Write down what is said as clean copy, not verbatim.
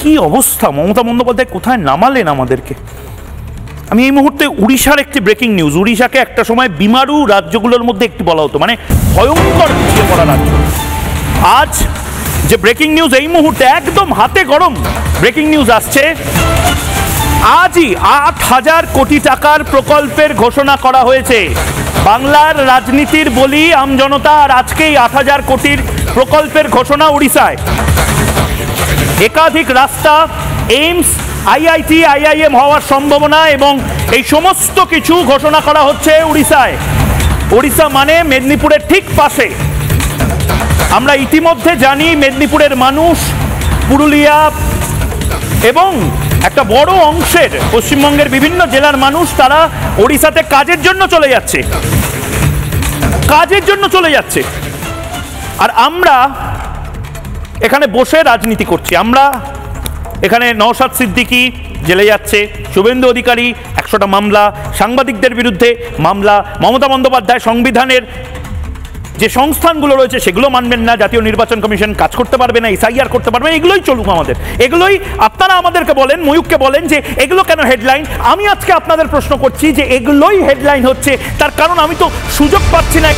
কি অবস্থা, মমতা বন্দ্যোপাধ্যায় কোথায় নামালেন আমাদেরকে। আমি এই মুহূর্তে উড়িষ্যার একটি ব্রেকিং নিউজ, উড়িষ্যাকে একটা সময় বিমারু রাজ্যগুলোর মধ্যে একটি বলা হতো, মানে ভয়ঙ্কর পিছিয়ে পড়া রাজ্য। আজ যে ব্রেকিং নিউজ এই মুহূর্তে একদম হাতে গরম ব্রেকিং নিউজ আসছে, আজই 8,000 কোটি টাকার প্রকল্পের ঘোষণা করা হয়েছে। বাংলার রাজনীতির বলি আমজনতা, আর আজকেই 8,000 কোটির প্রকল্পের ঘোষণা উড়িষ্যায়। একাধিক রাস্তা, এইমস, আইআইটি, আইআইএম হওয়ার সম্ভাবনা এবং এই সমস্ত কিছু ঘোষণা করা হচ্ছে উড়িষ্যায়। উড়িষ্যা মানে মেদিনীপুরের ঠিক পাশে। আমরা ইতিমধ্যে জানি মেদিনীপুরের মানুষ, পুরুলিয়া এবং একটা বড় অংশের পশ্চিমবঙ্গের বিভিন্ন জেলার মানুষ তারা ওড়িশাতে কাজের জন্য চলে যাচ্ছে, আর আমরা এখানে বসে রাজনীতি করছি। আমরা এখানে নওশাদ সিদ্দিকী জেলে যাচ্ছে, শুভেন্দু অধিকারী 100টা মামলা, সাংবাদিকদের বিরুদ্ধে মামলা, মমতা বন্দ্যোপাধ্যায় সংবিধানের যে সংস্থানগুলো রয়েছে সেগুলো মানবেন না, জাতীয় নির্বাচন কমিশন কাজ করতে পারবে না, এসআইআর করতে পারবে না, এগুলোই চলুক আমাদের। এগুলোই আপনারা আমাদেরকে বলেন, ময়ূককে বলেন যে এগুলো কেন হেডলাইন। আমি আজকে আপনাদের প্রশ্ন করছি যে এগুলোই হেডলাইন হচ্ছে, তার কারণ আমি তো সুযোগ পাচ্ছি না।